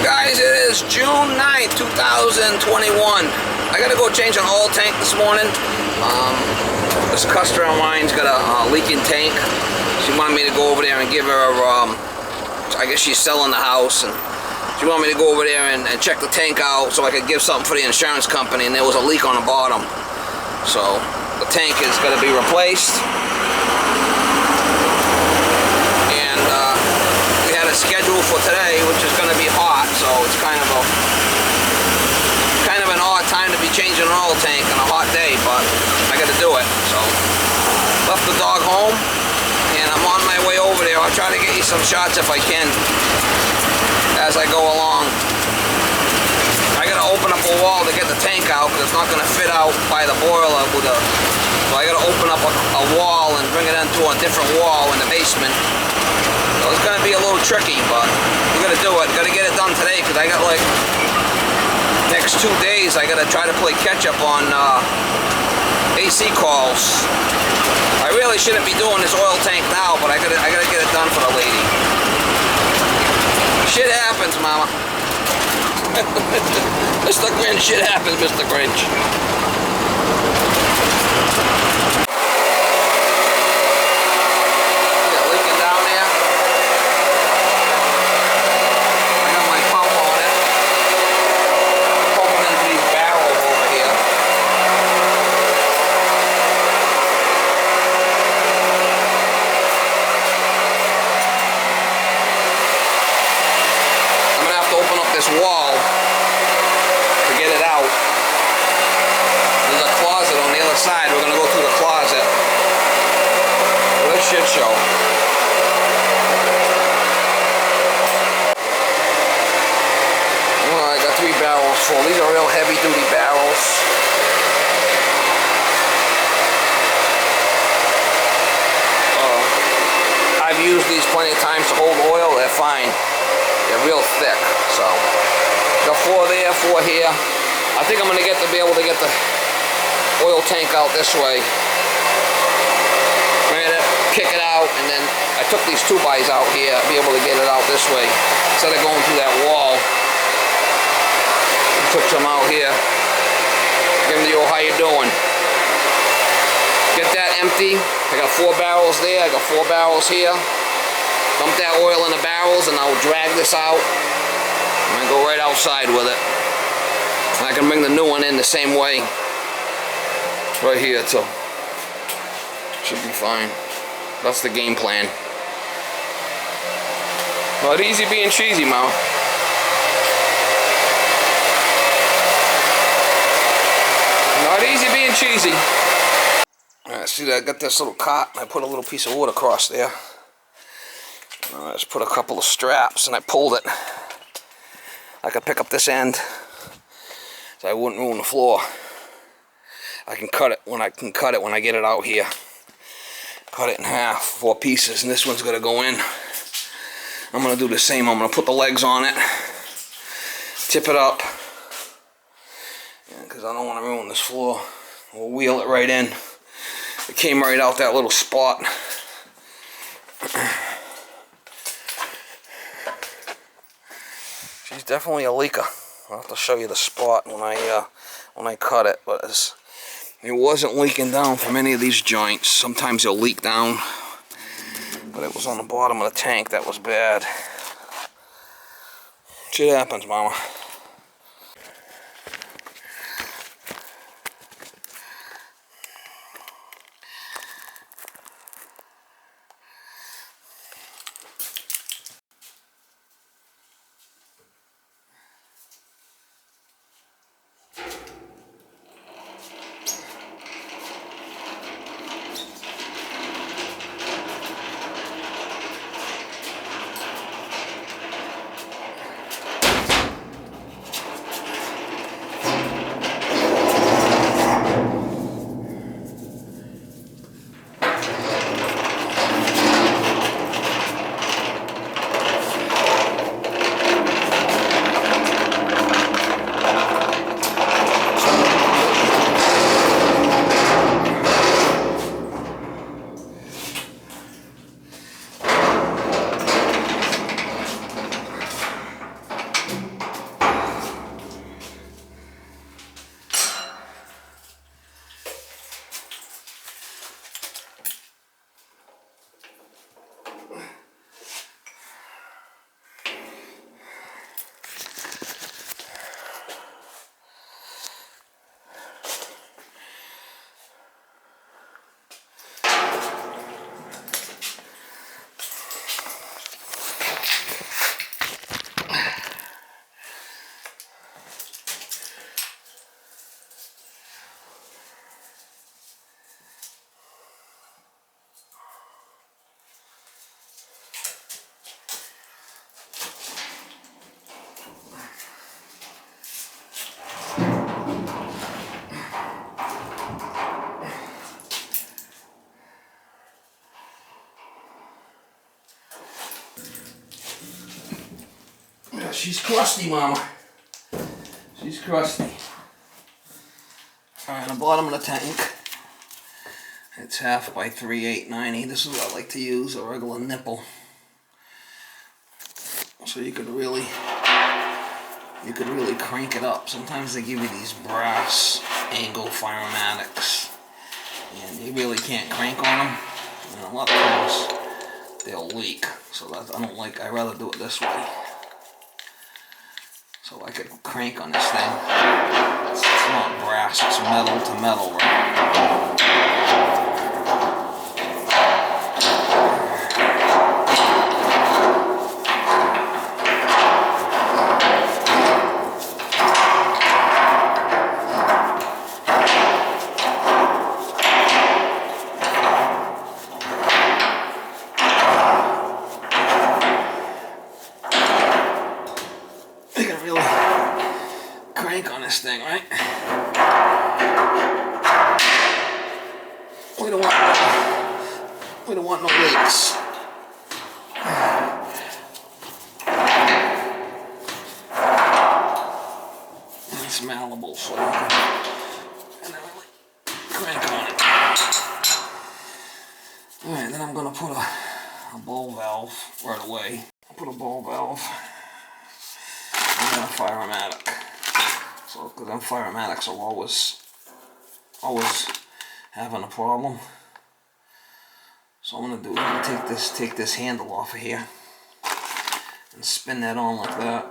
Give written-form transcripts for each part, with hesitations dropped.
Guys, it is June 9th, 2021. I gotta go change an oil tank this morning. This customer of mine's got a leaking tank. She wanted me to go over there and give her, I guess she's selling the house, and she wanted me to go over there and check the tank out so I could give something for the insurance company, and there was a leak on the bottom. So the tank is gonna be replaced. Schedule for today, which is going to be hot, so it's kind of an odd time to be changing an oil tank on a hot day, but I got to do it. So left the dog home, and I'm on my way over there. I'll try to get you some shots if I can as I go along. I got to open up a wall to get the tank out because it's not going to fit out by the boiler with a. So I got to open up a wall and bring it into a different wall in the basement. So it's going to be a little tricky, but we're going to do it. Got to get it done today because I got like next 2 days I got to try to play catch up on AC calls. I really shouldn't be doing this oil tank now, but I got to get it done for the lady. Shit happens, Mama. Mr. Grinch, shit happens, Mr. Grinch. This wall to get it out. There's a closet on the other side. We're going to go through the closet. What a shit show. Well, I got 3 barrels full. These are real heavy duty barrels. I've used these plenty of times to hold oil. They're fine. They're real thick, so got 4 there, 4 here. I think I'm gonna be able to get the oil tank out this way. I'm gonna kick it out, and then I took these 2x out here. I'll be able to get it out this way instead of going through that wall. I took some out here. Give them the old how you doing. Get that empty. I got 4 barrels there. I got 4 barrels here. Dump that oil in the barrels, and I'll drag this out and go right outside with it. And I can bring the new one in the same way right here too. Should be fine. That's the game plan. Not easy being cheesy, Mama. Not easy being cheesy. Alright, see that I got this little cot, and I put a little piece of wood across there. I just put a couple of straps and I pulled it. I could pick up this end so I wouldn't ruin the floor. I can cut it when I get it out here. Cut it in half, 4 pieces, and this one's gonna go in. I'm gonna do the same. I'm gonna put the legs on it, tip it up, because I don't want to ruin this floor. We'll wheel it right in. It came right out that little spot. She's definitely a leaker. I'll have to show you the spot when I cut it, but it wasn't leaking down from any of these joints. Sometimes it'll leak down, but it was on the bottom of the tank that was bad. Shit happens, Mama. She's crusty, Mama. She's crusty. Alright, the bottom of the tank. It's 1/2 by 3/8 90. This is what I like to use, a regular nipple. So you could really crank it up. Sometimes they give you these brass angle firematics, and you really can't crank on them. And a lot of times they'll leak. So that I don't like. I rather do it this way. So I could crank on this thing. It's not brass. It's metal to metal, right? On this thing, right? We don't want no leaks. It's malleable, so and then really crank on it. Alright, then I'm gonna put a ball valve right away. I'll put a ball valve and then a firematic. So, because them firematics are always having a problem. So I'm gonna take this handle off of here and spin that on like that.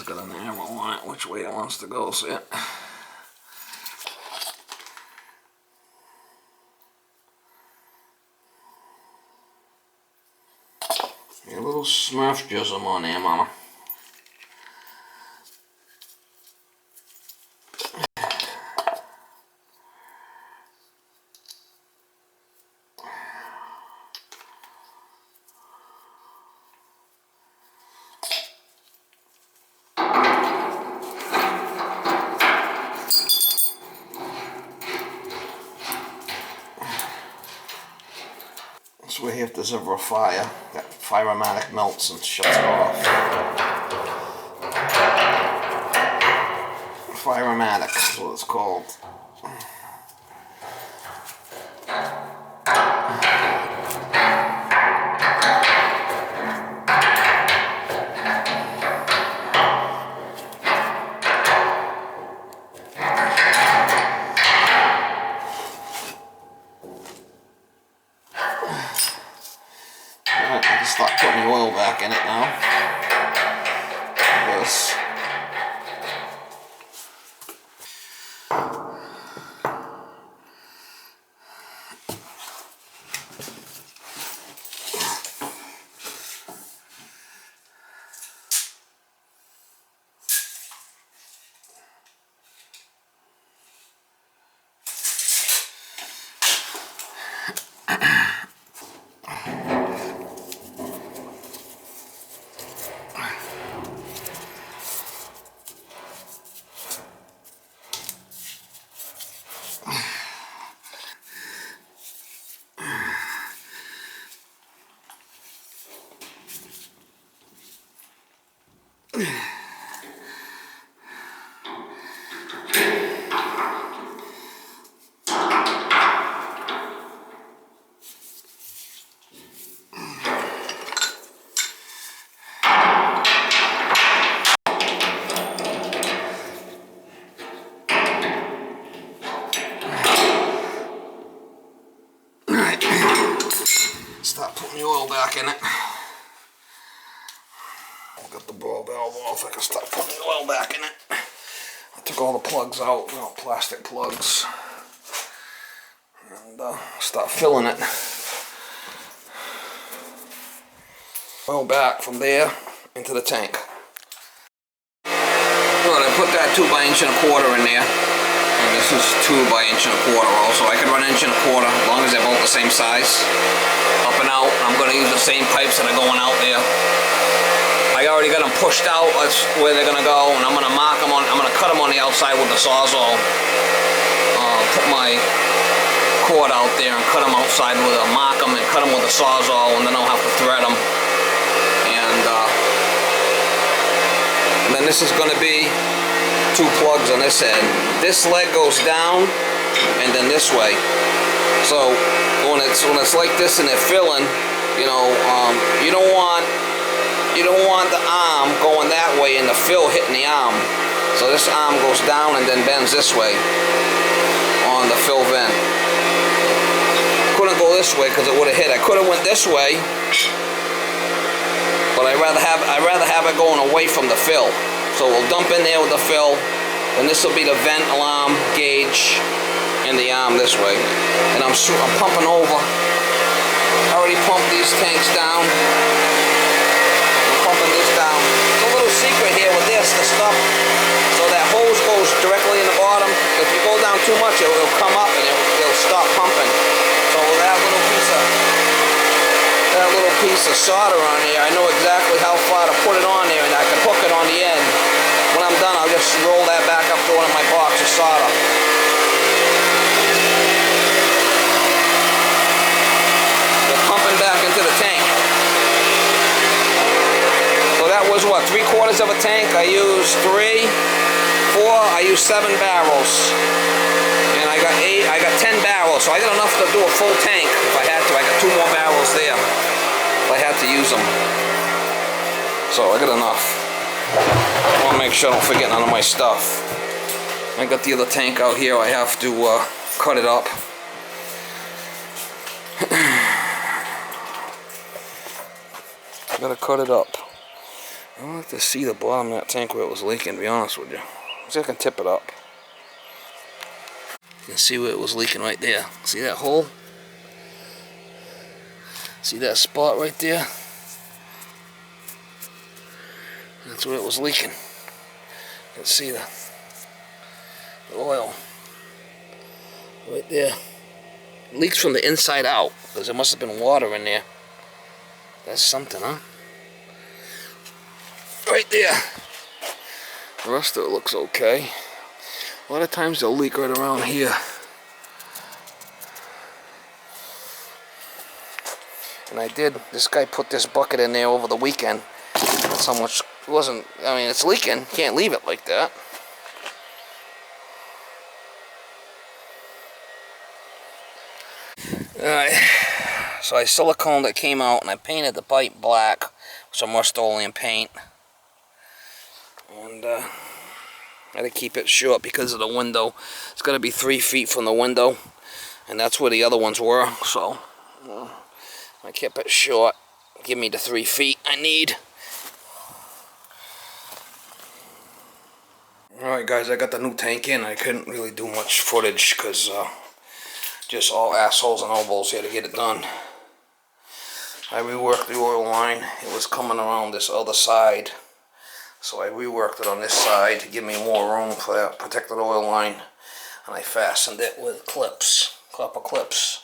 Got an arrow on it, which way it wants to go, see it? A little Smurf jism on there, Mama. This way, if there's ever a fire, that firematic melts and shuts it off. Firematic is what it's called. Start putting the oil back in it now. Yes. the oil back in it. Got the ball valve off. I can start putting the oil back in it. I took all the plugs out, plastic plugs, and start filling it. Oil back from there into the tank. Well, I put that 2 by 1.25 inch in there, and this is 2 by 1.25 inch also. I can run 1.25 inch as long as they're both the same size. Up and out. I'm going to use the same pipes that are going out there. I already got them pushed out. That's where they're going to go, and I'm going to mark them on. I'm going to cut them on the outside with the Sawzall. Put my cord out there and cut them outside with a mark them and cut them with a Sawzall, and then I'll have to thread them. And then this is going to be 2 plugs on this end. This leg goes down, and then this way. So when it's like this and they're filling, you don't want the arm going that way and the fill hitting the arm. So this arm goes down and then bends this way on the fill vent. Couldn't go this way because it would have hit. I could have went this way, but I'd rather have it going away from the fill. So we'll dump in there with the fill, and this will be the vent alarm gauge in the arm this way. And I'm pumping over. I already pumped these tanks down. I'm pumping this down. There's a little secret here with this to stop, so that hose goes directly in the bottom. If you go down too much, it'll come up and it'll stop pumping. So that little piece of solder on here, I know exactly how far to put it on there, and I can hook it on the end. When I'm done, I'll just roll that back up to one of my boxes of solder. We're pumping back into the tank. So that was what, 3/4 of a tank? I used 3, 4, I used 7 barrels. And I got 10 barrels, so I got enough to do a full tank if I had to. I got 2 more barrels there if I had to use them. So I got enough. I want to make sure I don't forget none of my stuff. I got the other tank out here. I have to cut it up. I gotta cut it up. I don't like to see the bottom of that tank where it was leaking, to be honest with you. See if I can tip it up. You can see where it was leaking right there. See that hole? See that spot right there? That's where it was leaking. You can see the oil right there. It leaks from the inside out because there must have been water in there. That's something, huh? Right there. The rest of it looks okay. A lot of times they'll leak right around here. And this guy put this bucket in there over the weekend. That's how much it wasn't, I mean, it's leaking. Can't leave it like that. Alright, so I siliconed it, came out, and I painted the pipe black with some Rust-Oleum paint. And I had to keep it short because of the window. It's got to be 3 feet from the window, and that's where the other ones were. So I kept it short. Give me the 3 feet I need. Alright guys, I got the new tank in. I couldn't really do much footage because just all assholes and elbows here to get it done. I reworked the oil line. It was coming around this other side. So I reworked it on this side to give me more room for that protected oil line. And I fastened it with clips, copper clips,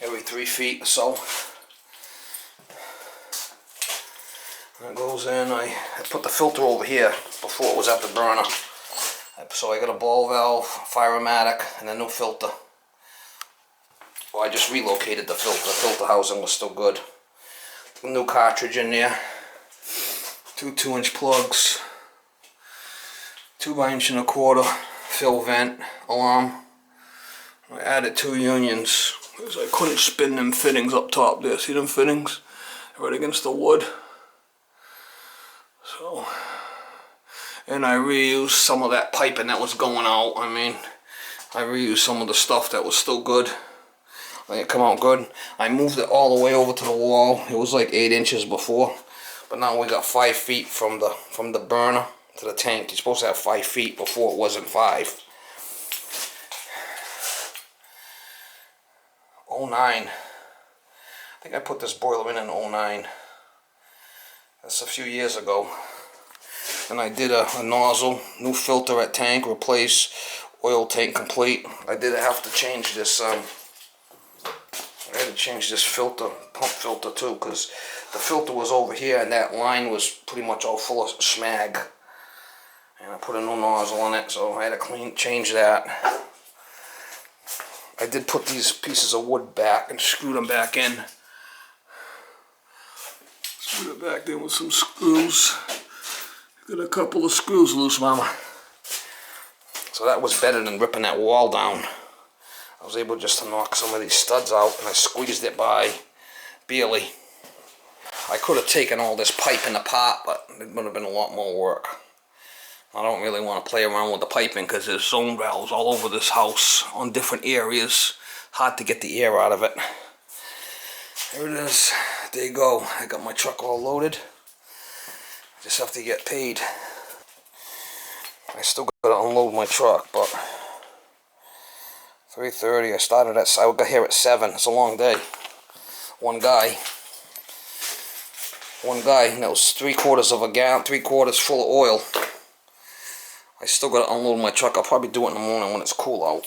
every 3 feet or so. And it goes in. I put the filter over here before it was at the burner. So I got a ball valve, Firematic, and a new filter. Well, I just relocated the filter. The filter housing was still good. A new cartridge in there. 2 2-inch plugs. 2 by 1.25 inch fill vent alarm. I added 2 unions because I couldn't spin them fittings up top there. See them fittings? Right against the wood. So, and I reused some of that piping that was going out. I mean, I reused some of the stuff that was still good. I think it come out good. I moved it all the way over to the wall. It was like 8 inches before, but now we got 5 feet from the burner to the tank. You're supposed to have 5 feet. Before it wasn't 5. 09. I think I put this boiler in 09. That's a few years ago. And I did a nozzle, new filter at tank, replace oil tank complete. I did have to change this. I had to change this filter, pump filter too, because the filter was over here and that line was pretty much all full of smag. And I put a new nozzle on it, so I had to change that. I did put these pieces of wood back and screw them back in. Screwed it back in with some screws. Got a couple of screws loose, Mama. So that was better than ripping that wall down. I was able just to knock some of these studs out, and I squeezed it by barely. I could have taken all this piping apart, but it would have been a lot more work. I don't really want to play around with the piping because there's zone valves all over this house on different areas. Hard to get the air out of it. There it is. There you go. I got my truck all loaded. Just have to get paid. I still gotta unload my truck, but 3:30. I got here at 7. It's a long day. One guy, and that was 3/4 of a gallon, 3/4 full of oil. I still gotta unload my truck. I'll probably do it in the morning when it's cool out.